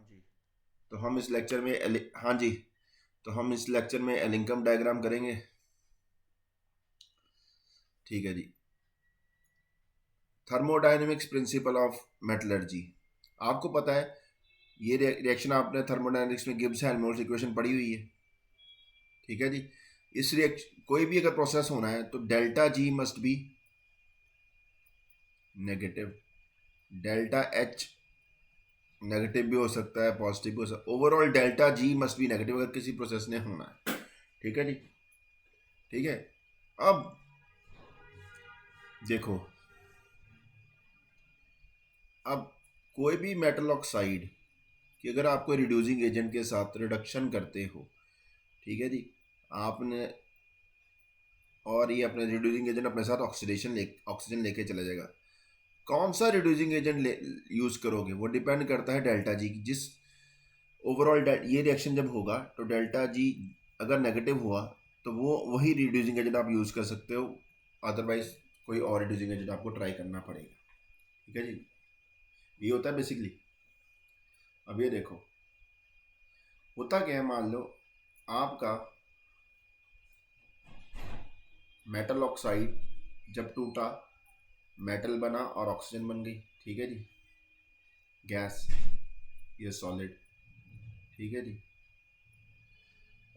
जी। तो हम इस लेक्चर में हाँ जी, तो हम इस लेक्चर में एलिंकम डायग्राम करेंगे। ठीक है जी। Thermodynamics principle of metallurgy. आपको पता है ये रिएक्शन आपने थर्मोडायनेमिक्स में गिब्स हेल्महोल्ट्ज इक्वेशन पढ़ी हुई है। ठीक है जी। इस रिएक्शन कोई भी अगर प्रोसेस होना है तो delta G must be negative, delta H negative भी हो सकता है, पॉजिटिव भी हो सकता है। Overall delta G must be negative अगर किसी प्रोसेस ने होना है। ठीक है जी। ठीक है। अब देखो, अब कोई भी मेटल ऑक्साइड कि अगर आप कोई रिड्यूसिंग एजेंट के साथ रिडक्शन करते हो, ठीक है जी, आपने, और ये अपने रिड्यूसिंग एजेंट अपने साथ ऑक्सीजन लेके चला जाएगा। कौन सा रिड्यूसिंग एजेंट यूज करोगे वो डिपेंड करता है डेल्टा जी की। जिस ओवरऑल ये रिएक्शन जब होगा तो डेल्टा जी अगर नेगेटिव हुआ तो वो वही रिड्यूसिंग एजेंट आप यूज कर सकते हो, अदरवाइज कोई और रिड्यूसिंग एजेंट आपको ट्राई करना पड़ेगा। ठीक है जी। ये होता है बेसिकली। अब ये देखो होता क्या है, मान लो आपका मेटल ऑक्साइड जब टूटा, मेटल बना और ऑक्सीजन बन गई। ठीक है जी। गैस, ये सॉलिड। ठीक है जी।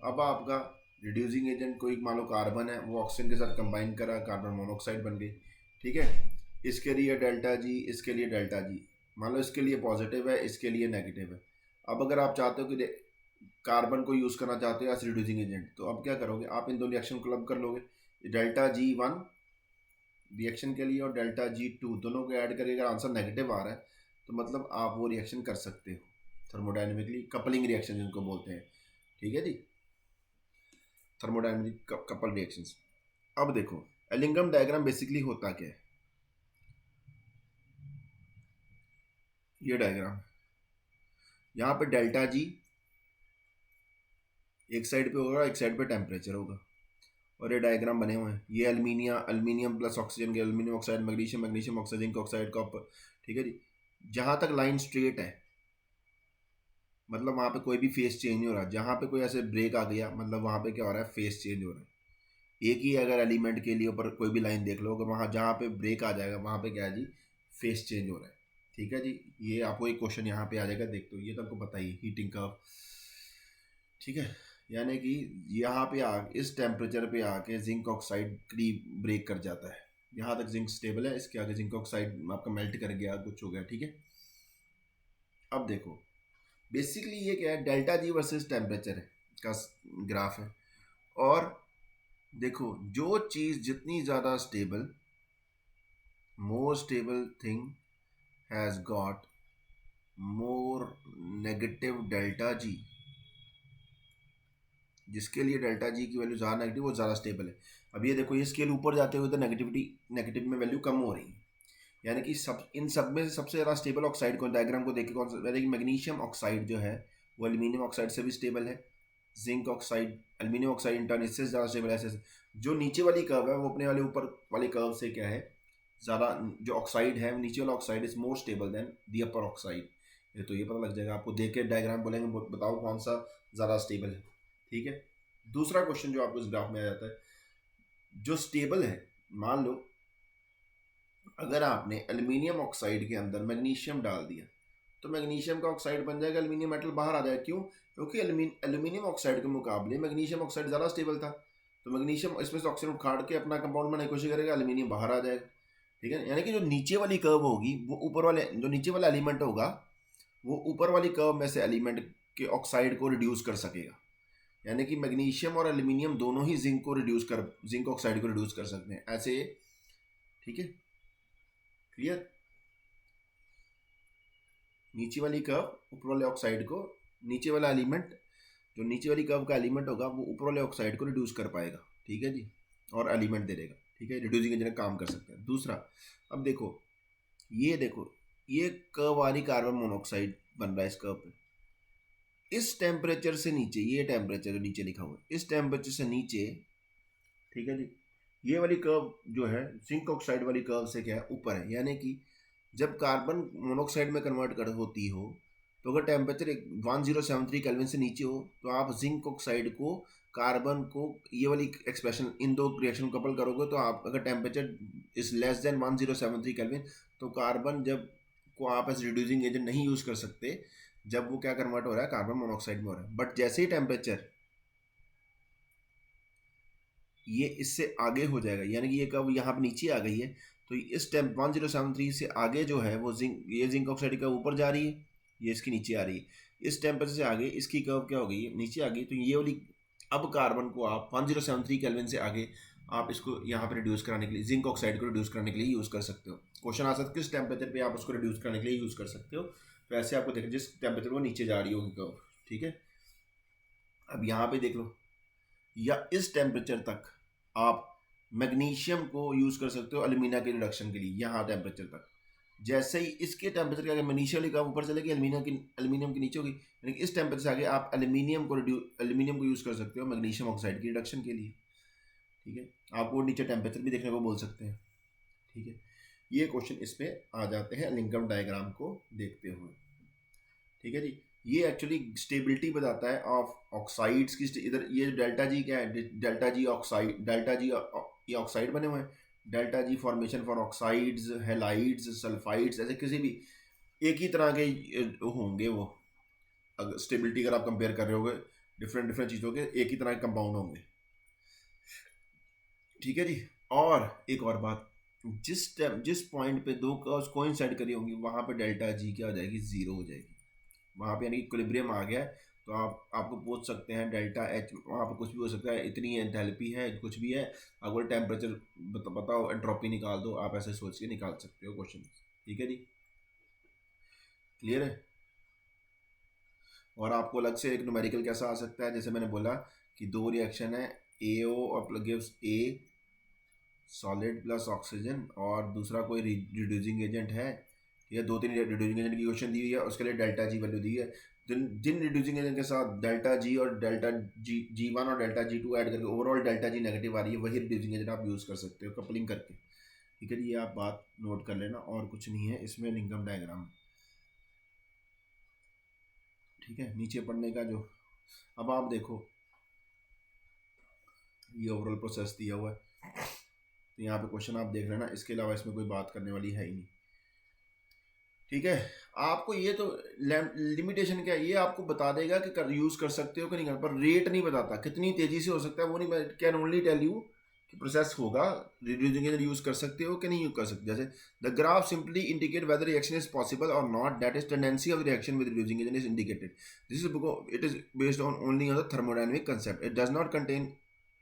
अब आपका रिड्यूसिंग एजेंट कोई मान लो कार्बन है, वो ऑक्सीजन के साथ कंबाइन करा, कार्बन मोनोऑक्साइड बन गई। ठीक है। इसके लिए डेल्टा जी, इसके लिए डेल्टा जी, मान लो इसके लिए पॉजिटिव है, इसके लिए नेगेटिव है। अब अगर आप चाहते हो कि कार्बन को यूज करना चाहते हो एज रिड्यूसिंग एजेंट, तो अब क्या करोगे, आप इन दो रिएक्शन को क्लब कर लोगे। डेल्टा जी वन रिएक्शन के लिए और डेल्टा जी टू दोनों को ऐड करके अगर आंसर नेगेटिव आ रहा है तो मतलब आप वो रिएक्शन कर सकते हो। थर्मोडायनेमिकली कपलिंग रिएक्शन जिनको बोलते हैं। ठीक है जी। Thermodynamic couple reactions. अब देखो एलिंगम डायग्राम बेसिकली होता क्या है। ये डायग्राम, यहाँ पे डेल्टा जी एक साइड पे होगा, एक साइड पे टेम्परेचर होगा, और ये डायग्राम बने हुए हैं। ये अल्मीनियम प्लस ऑक्सीजन के, aluminium oxide magnesium, magnesium oxide, zinc oxide, copper. ठीक है जी। जहां तक लाइन स्ट्रेट है मतलब वहां पे कोई भी फेस चेंज नहीं हो रहा। जहां पे कोई ऐसे ब्रेक आ गया मतलब वहां पे क्या हो रहा है, फेस चेंज हो रहा है। एक ही अगर एलिमेंट के लिए ऊपर कोई भी लाइन देख लो, अगर वहां जहां पे ब्रेक आ जाएगा वहां पे क्या है जी, फेस चेंज हो रहा है। ठीक है जी। ये आपको एक क्वेश्चन यहाँ पे आ जाएगा, देख तो ये तो आपको पता ही, हीटिंग कर्व। ठीक है। यानी कि यहाँ पे इस टेम्परेचर पे आके जिंक ऑक्साइड ब्रेक कर जाता है। यहाँ तक जिंक स्टेबल है, इसके आगे जिंक ऑक्साइड आपका मेल्ट कर गया, कुछ हो गया। ठीक है। अब देखो बेसिकली ये क्या है, डेल्टा जी वर्सेस टेम्परेचर का ग्राफ है। और देखो जो चीज जितनी ज्यादा stable, more stable thing has got more negative delta G. जिसके लिए डेल्टा जी की वैल्यू ज़्यादा नेगेटिव, वो ज़्यादा स्टेबल है। अब ये देखो ये स्केल ऊपर जाते हुए तो नेगेटिव में वैल्यू कम हो रही है। यानी कि इन सब में से सबसे ज़्यादा स्टेबल ऑक्साइड को डायग्राम को देखिए कौन सा, यानी कि मैग्नीशियम ऑक्साइड जो है वो एल्यूमिनियम ऑक्साइड से भी स्टेबल है। Zinc oxide, aluminium oxide intern इससे ज़्यादा स्टेबल है। ऐसे जो नीचे वाली कर्व है वो अपने वाले ऊपर वाले कर्व से क्या है, ज़्यादा, जो ऑक्साइड है नीचे वाला oxide is more stable then the upper oxide. ये तो ये पता लग जाएगा आपको, देख के डायग्राम बोलेंगे बताओ कौन सा ज़्यादा स्टेबल है। ठीक है। दूसरा क्वेश्चन जो आपको इस ग्राफ में आ जाता है, जो स्टेबल है, मान लो अगर आपने एल्यूमिनियम ऑक्साइड के अंदर मैग्नीशियम डाल दिया तो मैग्नीशियम का ऑक्साइड बन जाएगा, एल्यूमिनियम मेटल बाहर आ जाएगा। क्यों? क्योंकि एल्यूमिनियम ऑक्साइड के मुकाबले मैग्नीशियम ऑक्साइड ज़्यादा स्टेबल था। तो मैग्नीशियम इसमें से ऑक्सीजन उखाड़ के अपना कंपाउंड बनाने की कोशिश करेगा, एल्यूमिनियम बाहर आ जाएगा। ठीक है। यानी कि जो नीचे वाली कर्व होगी वो ऊपर वाले, जो नीचे वाला एलिमेंट होगा वो ऊपर वाली कर्व में से एलिमेंट के ऑक्साइड को रिड्यूस कर सकेगा। यानी कि मैग्नीशियम और एल्यूमिनियम दोनों ही जिंक ऑक्साइड को रिड्यूस कर सकते हैं ऐसे। ठीक है। क्लियर? नीचे वाली कर्व ऊपर वाले ऑक्साइड को, नीचे वाला एलिमेंट, जो नीचे वाली कर्व का एलिमेंट होगा वो ऊपर वाले ऑक्साइड को रिड्यूस कर पाएगा। ठीक है जी। और एलिमेंट दे देगा। ठीक है। रिड्यूसिंग एजेंट काम कर सकता है। दूसरा, अब देखो ये कर्व वाली कार्बन मोनोऑक्साइड बन रहा है इस कर्व पे। इस टेम्परेचर से नीचे, ये टेम्परेचर नीचे लिखा हुआ है, इस टेम्परेचर से नीचे, ठीक है जी, ये वाली कर्व जो है जिंक ऑक्साइड वाली कर्व से क्या है, ऊपर है। यानी कि जब कार्बन मोनोऑक्साइड में कन्वर्ट कर होती हो तो अगर टेम्परेचर 1073 केल्विन से नीचे हो तो आप जिंक ऑक्साइड को, कार्बन को, ये वाली एक्सप्रेशन, इन दो रिएक्शन को कपल करोगे तो आप, अगर temperature is less than 1073 kelvin, तो कार्बन जब को आप एज रिड्यूसिंग एजेंट नहीं यूज़ कर सकते, जब वो क्या कन्वर्ट हो रहा है, कार्बन मोनोऑक्साइड में हो रहा है। बट जैसे ही टेम्परेचर ये इससे आगे हो जाएगा, यानी कि ये कब यहाँ पे नीचे आ गई है, तो इस टेम्प 1073 से आगे जो है वो जिंक, ये जिंक ऑक्साइड का ऊपर जा रही है, ये इसकी नीचे आ रही है। इस टेम्परेचर से आगे इसकी कर्व क्या हो गई है, नीचे आ गई। तो ये वाली, अब कार्बन को आप 1073 केल्विन से आगे आप इसको यहाँ पे रिड्यूस कराने के लिए, जिंक ऑक्साइड को रिड्यूस करने के लिए यूज़ कर सकते हो। क्वेश्चन आ सकता है किस टेम्परेचर पे आप उसको रिड्यूस करने के लिए यूज़ कर सकते हो। तो ऐसे आपको देखें जिस टेम्परेचर वो नीचे जा रही होगी कर्व, ठीक है। अब यहाँ पे देख लो, या इस टेम्परेचर तक आप मैग्नीशियम को यूज़ कर सकते हो एल्यूमिना के रिडक्शन के लिए, यहाँ टेम्परेचर तक। जैसे ही इसके टेम्परेचर के आगे मैग्नीशियम का ऊपर चलेगी, एल्यूमिनियम की नीचे होगी, यानी कि इस टेम्परेचर से आगे आप एल्यूमिनियम को यूज़ कर सकते हो मैग्नीशियम ऑक्साइड की रिडक्शन के लिए, ठीक है। आपको नीचे टेम्परेचर भी देखने को बोल सकते हैं, ठीक है। ये क्वेश्चन इस पे आ जाते हैं लिंकअप डायग्राम को देखते हुए, ठीक है जी। ये एक्चुअली स्टेबिलिटी बताता है ऑफ ऑक्साइड्स की। इधर ये डेल्टा जी क्या है, delta G oxide, delta G ये ऑक्साइड बने हुए हैं, delta G formation for oxides, halides, sulphides, ऐसे किसी भी एक ही तरह के होंगे वो। अगर स्टेबिलिटी अगर आप कंपेयर कर रहे होगे डिफरेंट डिफरेंट चीज़ों के, एक ही तरह के कंपाउंड होंगे, ठीक है जी। और एक और बात, जिस पॉइंट पे दो कर्व्स कोइंसाइड करी होंगी वहाँ पे डेल्टा जी क्या हो जाएगी, जीरो हो जाएगी। वहाँ पे यानी इक्विलिब्रियम आ गया है। तो आपको पूछ सकते हैं डेल्टा एच, वहाँ पे कुछ भी हो सकता है, इतनी एंथैल्पी है, कुछ भी है, अगर टेम्परेचर बताओ, एंट्रोपी निकाल दो, आप ऐसे सोच के निकाल सकते हो क्वेश्चन, ठीक है जी। क्लियर है। और आपको अलग से एक न्यूमेरिकल कैसा आ सकता है, जैसे मैंने बोला कि दो रिएक्शन है, AO और gives A solid plus oxygen, और दूसरा कोई रिड्यूसिंग एजेंट है, या दो तीन रिड्यूसिंग एजेंट की क्वेश्चन दी हुई है, उसके लिए डेल्टा जी वैल्यू दी है। जिन रिड्यूसिंग एजेंट के साथ डेल्टा जी और डेल्टा G1 और डेल्टा G2 ऐड करके ओवरऑल डेल्टा जी नेगेटिव आ रही है, वही रिड्यूसिंग एजेंट आप यूज़ कर सकते हो कपलिंग करके, ठीक है। ये आप बात नोट कर लेना, और कुछ नहीं है इसमें लिंकअप डायग्राम, ठीक है। नीचे पढ़ने का जो, अब आप देखो ये ओवरऑल प्रोसेस दिया हुआ है, तो यहाँ पे क्वेश्चन आप देख लेना, इसके अलावा इसमें कोई बात करने वाली है ही नहीं, ठीक है। आपको ये तो लिमिटेशन क्या है, ये आपको बता देगा कि यूज़ कर सकते हो कि नहीं कर, पर रेट नहीं बताता, कितनी तेज़ी से हो सकता है वो नहीं। कैन ओनली टेल यू कि प्रोसेस होगा, रिड्यूसिंग एजेंट यूज़ कर सकते हो कि नहीं यूज़ कर सकते। जैसे the graph simply indicate whether reaction is possible और not, that is tendency of reaction with reducing agent is indicated, this is because it is based on only on the thermodynamic concept, it does not contain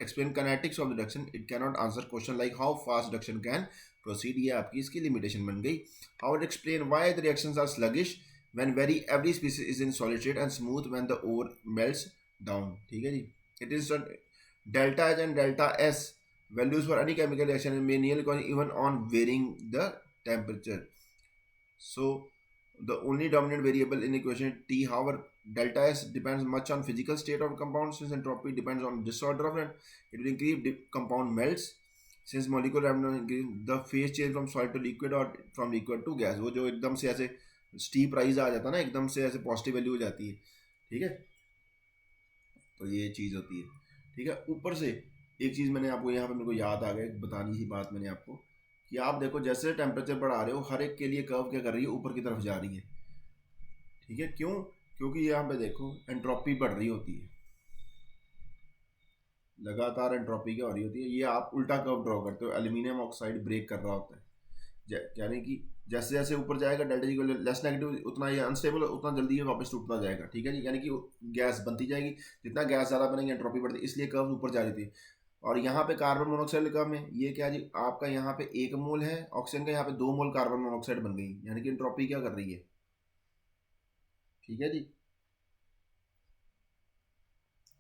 explain kinetics of reduction, it cannot answer question like how fast reduction can proceed। ये आपकी इसकी limitation बन गई। how it explain why the reactions are sluggish when every species is in solid state and smooth when the ore melts down, ठीक है जी। it is delta H and delta S values for any chemical reaction may nearly even on varying the temperature, so the only dominant variable in equation T, however delta S depends much on physical state of compound, since entropy depends on disorder of it. It will increase compound melts, since molecular increase the phase change from solid to liquid or from liquid to gas, वो जो एकदम से ऐसे steep rise आ जाता है ना, एकदम से ऐसे पॉजिटिव वैल्यू हो जाती है, ठीक है। तो ये चीज़ होती है, ठीक है। ऊपर से एक चीज़ मैंने आपको यहाँ पे, मेरे को याद आ गया बतानी थी बात मैंने आपको, कि आप देखो जैसे टेम्परेचर बढ़ा रहे हो हर एक के लिए कर्व क्या कर रही है, ऊपर की तरफ जा रही है, ठीक है। क्यों, क्योंकि यहाँ पे देखो एंट्रोपी बढ़ रही होती है, लगातार एंट्रोपी क्या हो रही होती है। ये आप उल्टा कर्व ड्रॉ करते हो, एल्यूमिनियम ऑक्साइड ब्रेक कर रहा होता है, यानी कि जैसे जैसे ऊपर जाएगा डेल्टा जी को लेस नेगेटिव, उतना ये अनस्टेबल, उतना जल्दी ये वापस टूटता जाएगा, ठीक है जी। यानी कि गैस बनती जाएगी, जितना गैस ज़्यादा बनेगी एंट्रोपी बढ़ती, इसलिए कर्व ऊपर जा रही थी। और यहाँ पे कार्बन मोनोऑक्साइड कम है, ये क्या जी, आपका यहाँ पे 1 मोल है ऑक्सीजन का, यहाँ पे 2 मोल कार्बन मोनोऑक्साइड बन गई, यानी कि एंट्रोपी क्या कर रही है, ठीक है जी।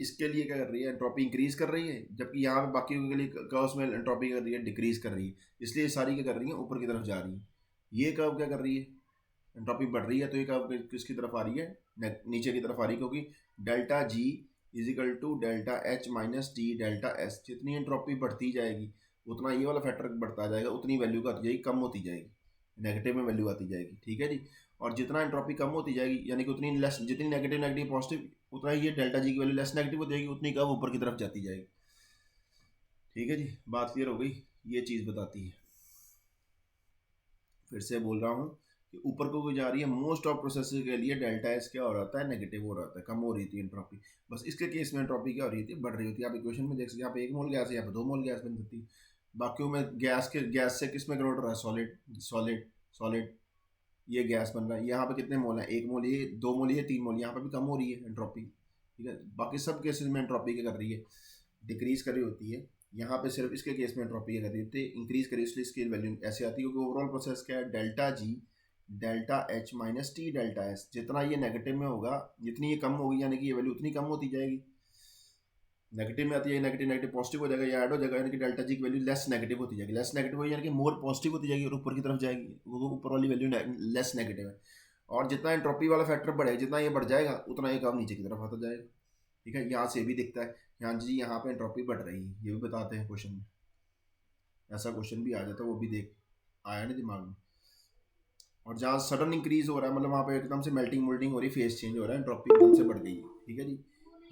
इसके लिए क्या कर रही है, एंट्रोपी इंक्रीज कर रही है, जबकि यहाँ पे बाकी के लिए कर्व्स में एंट्रोपी कर रही है, डिक्रीज कर रही है, इसलिए सारी क्या कर रही है, ऊपर की तरफ जा रही है। ये कर्व क्या कर रही है, एंट्रोपी बढ़ रही है, तो ये कर्व किसकी तरफ आ रही है, नीचे की तरफ आ रही है, क्योंकि delta G is equal to delta H minus T delta S. जितनी एंट्रोपी बढ़ती जाएगी उतना ये वाला फैक्टर बढ़ता जाएगा, उतनी वैल्यू का आती जाएगी, कम होती जाएगी, नेगेटिव में वैल्यू आती जाएगी, ठीक है जी। और जितना एंट्रोपी कम होती जाएगी यानी कि उतनी लेस, जितनी नेगेटिव नेगेटिव पॉजिटिव उतना ही ये डेल्टा जी की वैल्यू लेस नेगेटिव हो जाएगी, उतनी कम ऊपर की तरफ जाती जाएगी। ठीक है जी, बात क्लियर हो गई। ये चीज़ बताती है, फिर से बोल रहा हूँ कि ऊपर को जा रही है मोस्ट ऑफ प्रोसेस के लिए डेल्टा एस क्या हो रहा है, नेगेटिव हो रहा है, कम हो रही थी एंट्रोपी। बस इसके केस में एंट्रोपी क्या हो रही थी, बढ़ रही होती है। आप इक्वेशन में देख सकते हैं, यहाँ पे 1 मोल गैस है, यहाँ पे 2 मोल गैस बन सकती है। बाकियों में गैस से किस में कन्वर्ट हो रहा है, सॉलिड सॉलिड सॉलिड, ये गैस बन रहा है। यहाँ पे कितने मोल है, 1 मोल ये, 2 मोल ये, 3 मोल, यहाँ पे भी कम हो रही है एंट्रोपी। ठीक है, बाकी सब केसेस में एंट्रोपी क्या कर रही है, डिक्रीज कर रही होती है। यहाँ पे सिर्फ इसके केस में एंट्रोपी क्या कर रही होती है, इंक्रीज करी, इसलिए इसकी वैल्यू ऐसे आती है, क्योंकि ओवरऑल प्रोसेस क्या है, delta G delta H minus T delta S. जितना ये नेगेटिव में होगा, जितनी ये कम होगी यानी कि ये वैल्यू उतनी कम होती जाएगी। नेगेटिव में आती है, नेगेटिव नेगेटिव पॉजिटिव हो जाएगा, ये ऐड हो जाएगा, यानी कि डेल्टा जी की वैल्यू लेस नेगेटिव होती जाएगी। लेस नेगेटिव होगी यानी कि मोर पॉजिटिव होती जाएगी और ऊपर की तरफ जाएगी, वो ऊपर वाली वैल्यू लेस नेगेटिव है। और जितना एंट्रोपी वाला फैक्टर बढ़ेगा, जितना ये बढ़ जाएगा उतना ये कम नीचे की तरफ आता जाएगा। ठीक है, यहाँ से भी दिखता है, यहाँ जी यहाँ पे एंट्रोपी बढ़ रही है, ये भी बताते हैं क्वेश्चन में। ऐसा क्वेश्चन भी आ जाता है, वो भी देख आया ना दिमाग में। और जहाँ सडन इंक्रीज हो रहा है, मतलब वहाँ पे एकदम से मेल्टिंग मोल्टिंग हो रही है, फेस चेंज हो रहा है, एंट्रोपी एकदम से बढ़ गई है। ठीक है जी,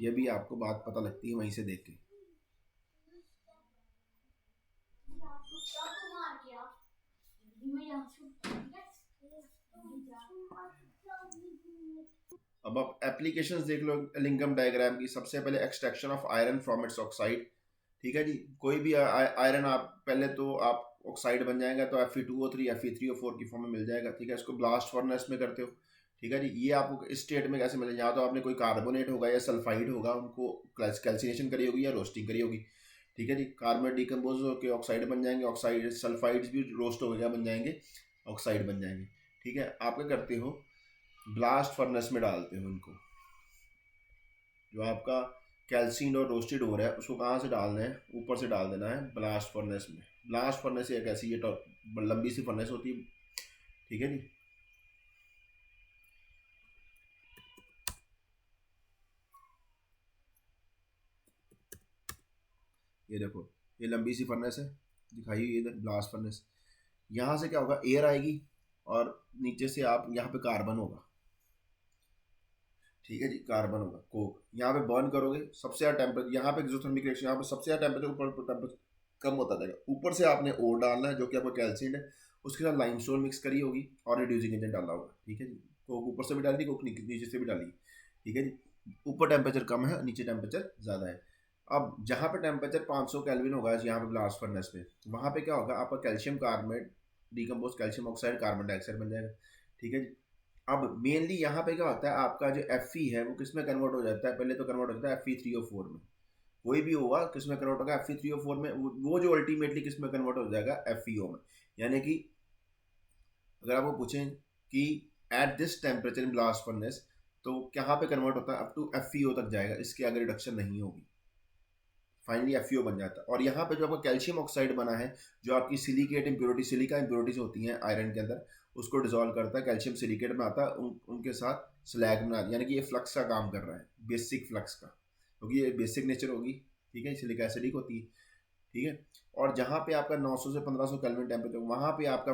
ये भी आपको बात पता लगती है वहीं से देख के। अब आप एप्लीकेशंस देख लो लिंकम डायग्राम की। सबसे पहले extraction of iron from its oxide. ठीक है जी, कोई भी आयरन आप पहले तो आप ऑक्साइड बन जाएगा तो Fe2O3 Fe3O4 की फॉर्म में मिल जाएगा। ठीक है, इसको ब्लास्ट फर्नेस में करते हो। ठीक है जी, ये आपको इस स्टेट में कैसे मिलेगा, या तो आपने कोई कार्बोनेट होगा या सल्फाइड होगा, उनको कैल्सिनेशन करी होगी या रोस्टिंग करी होगी। ठीक है जी, कार्बोनेट डिकम्पोज होकर ऑक्साइड बन जाएंगे, ऑक्साइड सल्फाइड्स भी रोस्ट हो गया बन जाएंगे, ऑक्साइड बन जाएंगे। ठीक है, आप क्या करते हो, ब्लास्ट फर्नेस में डालते हो इनको। जो आपका कैल्सीन और रोस्टेड हो रहा है उसको कहाँ से डालना है, ऊपर से डाल देना है ब्लास्ट फर्नेस में। ब्लास्ट फर्नेस एक ऐसी ये लंबी सी फर्नेस होती है। ठीक है जी, ये देखो, ये लंबी सी फर्नेस है, दिखाई ये ब्लास्ट फर्नेस। यहाँ से क्या होगा, एयर आएगी और नीचे से आप यहाँ पे कार्बन होगा। ठीक है जी, कार्बन होगा, कोक यहाँ पे बर्न करोगे, सबसे ज़्यादा टेम्परेचर यहाँ पे एक्सोथर्मिक रिएक्शन, यहाँ पे सबसे ज़्यादा टेम्परेचर, ऊपर टेम्परेचर कम होता जाएगा। ऊपर से आपने ओर डालना है जो कि आपका कैल्शियम है, उसके साथ लाइमस्टोन मिक्स करी होगी और रिड्यूसिंग एजेंट डाला होगा। ठीक है जी, कोक ऊपर से भी डाली, कोक नीचे से भी डाली। ठीक है जी, ऊपर टेम्परेचर कम है, नीचे टेम्परेचर ज़्यादा है। अब जहाँ पे टेम्परेचर 500 केल्विन होगा यहाँ पे ब्लास्ट फर्नेस पे, वहाँ पे क्या होगा, आपका calcium carbonate decompose calcium oxide carbon dioxide बन जाएगा। ठीक है जी, अब मेनली यहाँ पे क्या होता है, आपका जो Fe है वो किस में कन्वर्ट हो जाता है, पहले तो कन्वर्ट हो जाता है Fe3O4 में। कोई भी होगा किस में कन्वर्ट होगा, Fe3O4 में, वो जो अल्टीमेटली किस में कन्वर्ट हो जाएगा, FeO में। यानी कि अगर आपको पूछें कि at this temperature in blast furnace तो कहाँ पे कन्वर्ट होता है, अप टू FeO तक जाएगा, इसके आगे रिडक्शन नहीं होगी, फाइनली FeO बन जाता है। और यहाँ पे जो आपका कैल्शियम ऑक्साइड बना है, जो आपकी सिलिकेट इम्प्योरिटी, सिलिका इम्प्योरिटीज होती हैं आयरन के अंदर, उसको डिसॉल्व करता है, कैल्शियम सिलिकेट में आता है, उनके साथ स्लैग बना, यानी कि ये फ्लक्स का काम कर रहा है, बेसिक फ्लक्स का, क्योंकि ये बेसिक नेचर होगी। ठीक है, सिलिका एसिडिक होती है। ठीक है, और जहाँ पे आपका 900 से 1500 केल्विन टेम्परेचर, वहाँ पे आपका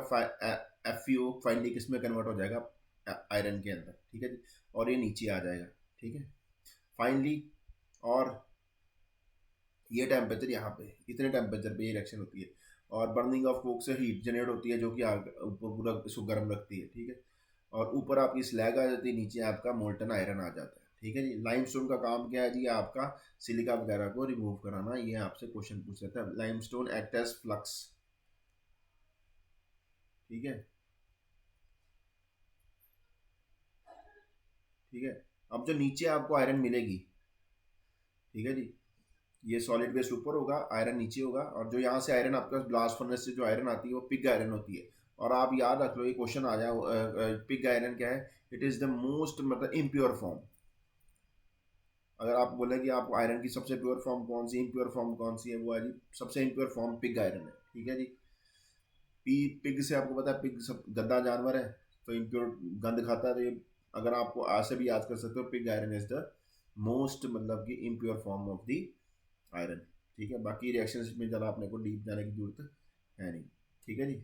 FeO फाइनली किस में कन्वर्ट हो जाएगा, आयरन के अंदर। ठीक है जी, और ये नीचे आ जाएगा। ठीक है, फाइनली, और ये टेम्परेचर यहाँ पे, इतने टेम्परेचर पे ये रिएक्शन होती है, और बर्निंग ऑफ कोक से हीट जनरेट होती है जो कि आग ऊपर पूरा इसको गर्म रखती है। ठीक है, और ऊपर आपकी स्लैग आ जाती है, नीचे आपका मोल्टन आयरन आ जाता है। ठीक है जी, लाइमस्टोन का काम क्या है जी, आपका सिलिका वगैरह को रिमूव कराना। ये आपसे क्वेश्चन पूछ लेता है, लाइमस्टोन एक्ट एज फ्लक्स। ठीक है, ठीक है, अब जो नीचे आपको आयरन मिलेगी, ठीक है जी, ये सॉलिड वेस्ट ऊपर होगा, आयरन नीचे होगा, और जो यहाँ से आयरन आपका ब्लास्ट फर्नेस से जो आयरन आती है वो पिग आयरन होती है। और आप याद रख लो, ये क्वेश्चन आ जाए, पिग आयरन क्या है, इट इज़ द मोस्ट मतलब इम्प्योर फॉर्म। अगर आप बोले कि आप आयरन की सबसे प्योर फॉर्म कौन सी, इम्प्योर फॉर्म कौन सी है, वो है जी सबसे इम्प्योर फॉर्म पिग आयरन है। ठीक है जी, पिग से आपको पता है, पिग सब गंदा जानवर है तो इम्प्योर गंद खाता है, तो ये अगर आपको आज से भी याद कर सकते हो, pig iron is the most मतलब कि impure form of the iron. ठीक है, बाकी रिएक्शंस में ज़्यादा अपने को डीप जाने की जरूरत है नहीं। ठीक है जी,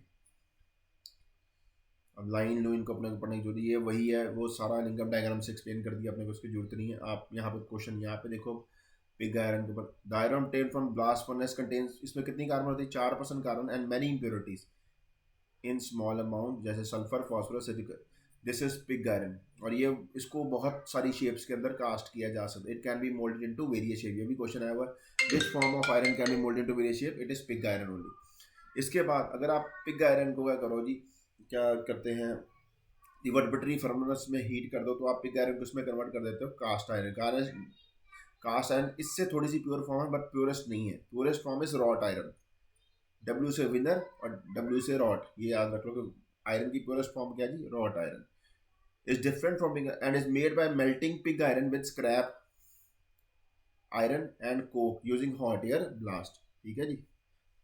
अब लाइन लो इनको अपने को पढ़ने की जरूरत है, ये वही है, वो सारा इनकम डायग्राम से एक्सप्लेन कर दिया अपने को, उसकी जरूरत नहीं है। आप यहाँ पे क्वेश्चन यहाँ पे देखो, पिग आयरन के ऊपर, the iron obtained from blast furnace contains, इसमें कितनी कार्बन होती है, 4% carbon and many impurities in small amount, जैसे sulphur, phosphorus, silicon. This is pig iron. और ये इसको बहुत सारी शेप्स के अंदर कास्ट किया जा सकता है। It can be moulded into various shape, ये भी क्वेश्चन आया हुआ है, which form of iron can be moulded into various shape, it is pig iron only. इसके बाद अगर आप पिग आयरन को क्या करो जी, क्या करते हैं, रिवर्बरेटरी फर्नेस में हीट कर दो तो आप पिग आयरन को उसमें कन्वर्ट कर देते हो कास्ट आयरन। कास्ट आयरन इससे थोड़ी सी प्योर फॉर्म है, बट प्योरेस्ट नहीं है। Purest form is wrought iron, W से विनर और डब्ल्यू से रॉट, ये याद रख लो कि आयरन की प्योरेस्ट फॉर्म क्या जी, wrought iron. Is different from pig and is made by melting pig iron with scrap iron and coke using hot air blast. ठीक है जी।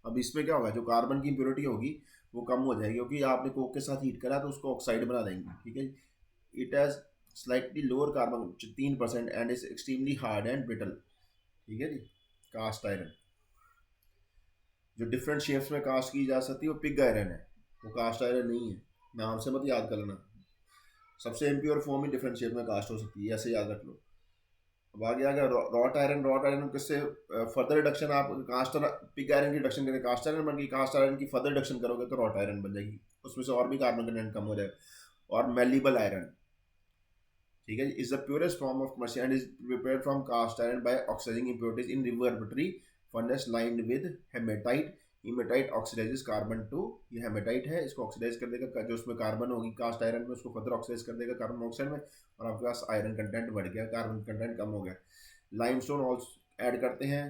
अब इसमें क्या होगा, जो कार्बन की इम्प्योरिटी होगी वो कम हो जाएगी, क्योंकि आपने कोक के साथ हीट करा तो उसको ऑक्साइड बना देंगे। ठीक है। It has slightly lower carbon 3% and is extremely hard and brittle. ठीक है जी। कास्ट आयरन जो डिफरेंट शेप्स में कास्ट की जा सकती है वो पिग आयरन है, वो कास्ट आयरन नहीं है। नाम से मत याद कर लेना, सबसे इम्प्योर फॉर्म ही डिफरेंट शेप में कास्ट हो सकती है, ऐसे याद रख लो। अब आगे आ गया रॉट आयरन। रॉट आयरन किससे फर्दर रिडक्शन, आप कास्ट पिग आयरन की रिडक्शन करें कास्ट आयरन बन गई, कास्ट आयरन की फर्दर रिडक्शन करोगे तो रॉट आयरन बन जाएगी, उसमें से और भी कार्बन कंटेंट कम हो जाएगा। और मेलिबल आयरन, ठीक है, is the purest form of commercial and is prepared from cast iron by oxidising impurities in reverberatory furnace lined with haematite. Haematite oxidises carbon to, ये हेमेटाइट है, इसको ऑक्सीडाइज कर देगा, जो उसमें कार्बन होगी कास्ट आयरन में उसको फर्दर ऑक्सीडाइज कर देगा कार्बन मोनोऑक्साइड में, और आपके पास आयरन कंटेंट बढ़ गया, कार्बन कंटेंट कम हो गया। लाइमस्टोन ऑल्सो ऐड करते हैं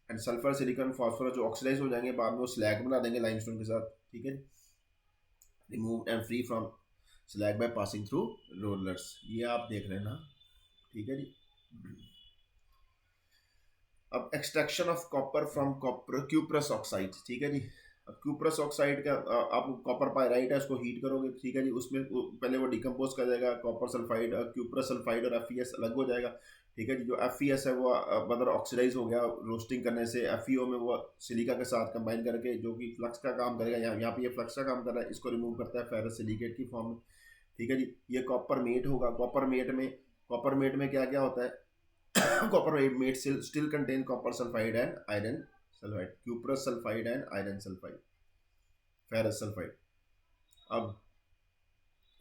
एंड सल्फर, सिलिकॉन, फॉस्फोरस जो ऑक्सीडाइज हो जाएंगे बाद में वो स्लैग बना देंगे लाइमस्टोन के साथ। ठीक है। Remove and free from slag by passing through rollers, ये आप देख रहे हैं ना। ठीक है जी। अब extraction of copper from copper cuprous oxide. ठीक है जी। अब क्यूप्रस ऑक्साइड का आप कॉपर पायराइट है उसको हीट करोगे। ठीक है जी। उसमें पहले वो डिकम्पोज कर जाएगा, कॉपर सल्फाइड, क्यूप्रस सल्फाइड और एफ अलग हो जाएगा। ठीक है जी। जो एफ है वो मतलब ऑक्सीडाइज हो गया रोस्टिंग करने से, एफ में वो सिलिका के साथ कंबाइन करके जो कि फ्लक्स का काम करेगा, यहाँ पे ये फ्लक्स का काम कर रहा है, इसको रिमूव करता है फेरस सिलिकेट की फॉर्म में। ठीक है जी। ये कॉपर मेट होगा। कॉपर मेट में क्या क्या होता है, copper mate still contain copper sulfide and iron sulfide, cuprous sulfide and iron sulfide, ferrous sulfide। अब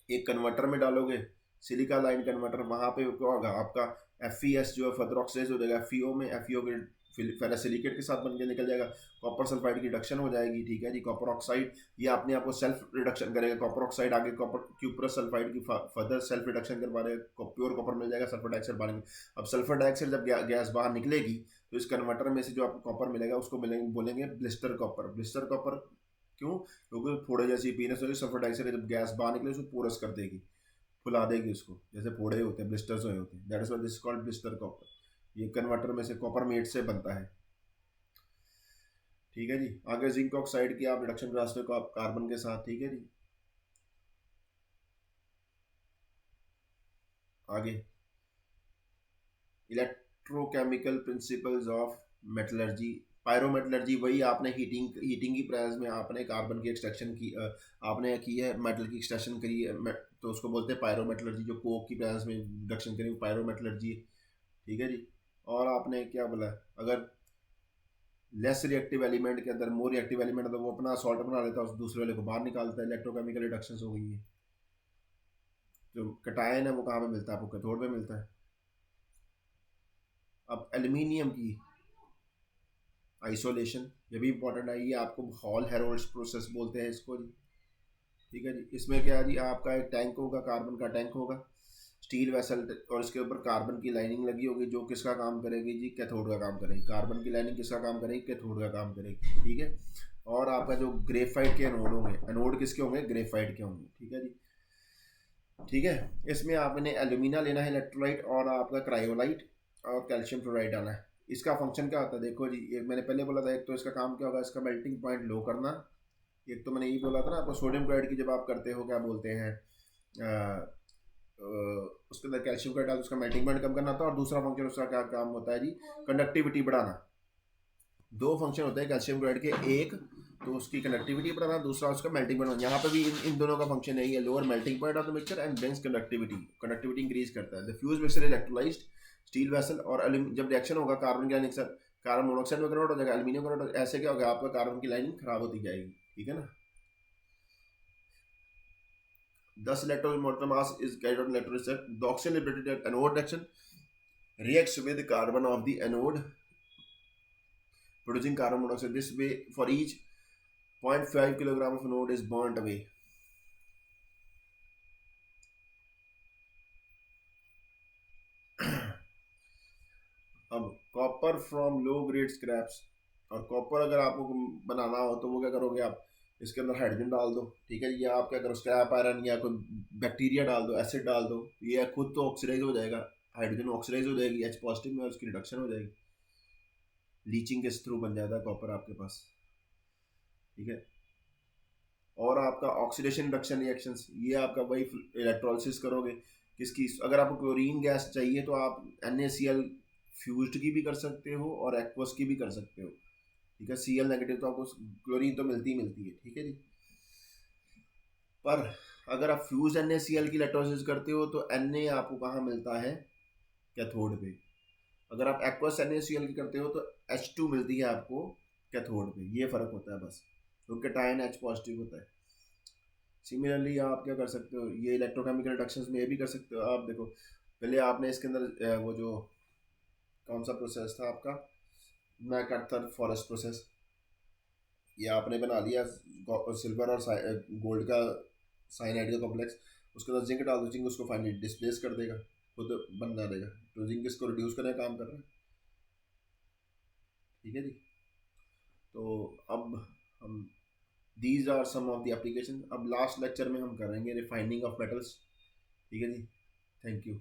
एक कन्वर्टर में डालोगे, सिलिका लाइन कन्वर्टर, वहां पे क्या होगा आपका FeS जो है फर्दर ऑक्सीडाइज हो जाएगा FeO में, FeO के फेरस सिलिकेट के साथ बन के निकल जाएगा, कॉपर सल्फाइड की रिडक्शन हो जाएगी। ठीक है जी। कॉपर ऑक्साइड ये अपने आप को सेल्फ रिडक्शन करेगा, कॉपर ऑक्साइड आगे कॉपर क्यूप्रस सल्फाइड की फर्दर सेल्फ रिडक्शन करवा रहे, प्योर कॉपर मिल जाएगा, सल्फर डाइऑक्साइड बनेंगे। अब सल्फर डाइऑक्साइड जब गैस बाहर निकलेगी तो इस कन्वर्टर में से जो आपको कॉपर मिलेगा उसको बोलेंगे ब्लिस्टर कॉपर। ब्लिस्टर कॉपर क्यों, क्योंकि फोड़े जैसी पीनेस होगी, सल्फर डाइऑक्साइड जब गैस बाहर निकले उसको पोरस कर देगी, फुला देगी उसको, जैसे फोड़े होते हैं, ब्लिस्टर्स हुए होते हैं, that is why this is called blister copper. ये कन्वर्टर में से कॉपर मेट से बनता है। ठीक है जी। आगे जिंक ऑक्साइड की आप रिडक्शन करा सकते हो कार्बन के साथ। ठीक है जी। आगे electrochemical principles of metallurgy. Pyrometallurgy वही आपने हीटिंग की प्रेस में आपने कार्बन की एक्सट्रैक्शन की, आपने की है, मेटल की एक्सट्रैक्शन करी है, तो उसको बोलते हैं पायरोमेटलर्जी। जो कोक की प्रेस में रिडक्शन करी वो पायरोमेटलर्जी। ठीक है जी। और आपने क्या बोला, अगर लेस रिएक्टिव एलिमेंट के अंदर मोर रिएक्टिव एलिमेंट है तो वो अपना सॉल्ट बना लेता है, उस दूसरे वाले को बाहर निकालता है, इलेक्ट्रोकेमिकल रिडक्शन हो गई है। जो कटायन है वो कहाँ पे मिलता है, आपको कैथोड में मिलता है। अब एल्यूमिनियम की आइसोलेशन, ये भी इंपॉर्टेंट है, ये आपको हॉल हेरोल्ड्स प्रोसेस बोलते हैं इसको जी। ठीक है जी। इसमें क्या है जी, आपका एक टैंक होगा, कार्बन का टैंक होगा, स्टील वेसल, और इसके ऊपर कार्बन की लाइनिंग लगी होगी जो किसका काम करेगी जी, कैथोड का काम करेगी। कार्बन की लाइनिंग किसका काम करेगी, कैथोड का काम करेगी। ठीक है। और आपका जो ग्रेफाइट के एनोड होंगे, एनोड किसके होंगे, ग्रेफाइट के होंगे। ठीक है जी। ठीक है। इसमें आपने एल्यूमिना लेना है इलेक्ट्रोलाइट, और आपका क्रायोलाइट और कैल्शियम फ्लोराइड डालना है। इसका फंक्शन क्या होता है देखो जी, एक मैंने पहले बोला था, एक तो इसका काम क्या होगा, इसका मेल्टिंग पॉइंट लो करना। एक तो मैंने यही बोला था ना आपको, सोडियम क्लोराइड की जब आप करते हो क्या बोलते हैं, उसके अंदर कैल्शियम क्लोराइड उसका मेल्टिंग पॉइंट कम करना था। और दूसरा फंक्शन उसका क्या काम होता है जी, कंडक्टिविटी बढ़ाना। दो फंक्शन होते हैं कैल्शियम क्लोराइड के, एक तो उसकी कनेक्टिविटी बढ़ाना, दूसरा उसका मेल्टिंग पॉइंट। यहाँ पे भी इन दोनों का फंक्शन यही है, lower melting point of the mixture and brings connectivity increase करता है। The fuse mixture electrolysed steel vessel और जब रिएक्शन होगा कार्बन की लाइनिंग कार्बन मोनोऑक्साइड में कन्वर्ट हो जाएगा, एल्यूमिनियम कन्वर्ट हो, ऐसे क्या होगा, आपका कार्बन की लाइनिंग खराब होती जाएगी, ठीक है ना। 10 electron motor mass is carried on electrolysis. The oxygen liberated at anode reaction reacts with carbon of the anode, producing carbon monoxide. This way, for each 0.5 kilogram of anode is burnt away. अब copper from low grade scraps, और copper अगर आपको बनाना हो तो वो क्या करोगे आप, इसके अंदर हाइड्रोजन डाल दो, ठीक है, या आप क्या करो स्क्रैप आयरन या कोई बैक्टीरिया डाल दो, एसिड डाल दो, ये खुद तो ऑक्सीडाइज हो जाएगा, हाइड्रोजन ऑक्सीडाइज हो जाएगी H पॉजिटिव में, और उसकी रिडक्शन हो जाएगी, लीचिंग के थ्रू बन जाता है कॉपर आपके पास, ठीक है। और आपका ऑक्सीडेशन रिडक्शन रिएक्शंस, ये आपका वही इलेक्ट्रोलिसिस करोगे किसकी, अगर आपको क्लोरीन गैस चाहिए तो आप NaCl फ्यूज्ड की भी कर सकते हो और एक्वस की भी कर सकते हो, ठीक है। Cl नेगेटिव तो आपको क्लोरीन तो मिलती है, ठीक है जी। पर अगर आप फ्यूज NaCl की इलेक्ट्रोलिसिस करते हो तो Na आपको कहाँ मिलता है, कैथोड पे। अगर आप एक्वस NaCl की करते हो तो H2 मिलती है आपको कैथोड पे, ये फर्क होता है बस, क्योंकि कैटायन H पॉजिटिव होता है। सिमिलरली आप क्या कर सकते हो, ये इलेक्ट्रोकेमिकल रिडक्शंस में ये भी कर सकते हो। आप देखो पहले आपने इसके अंदर वो जो कौन सा प्रोसेस था आपका, मैकआर्थर फॉरेस्ट प्रोसेस, ये आपने बना लिया सिल्वर और गोल्ड का साइनाइड का कॉम्प्लेक्स, उसके अंदर जिंक डाल दो, जिंक उसको फाइनली डिस्प्लेस कर देगा, खुद बन जाएगा, तो जिंक इसको रिड्यूस करने का काम कर रहा है, ठीक है जी। तो अब हम these are some of the application, अब लास्ट लेक्चर में हम करेंगे रिफाइनिंग ऑफ मेटल्स, ठीक है जी। Thank you.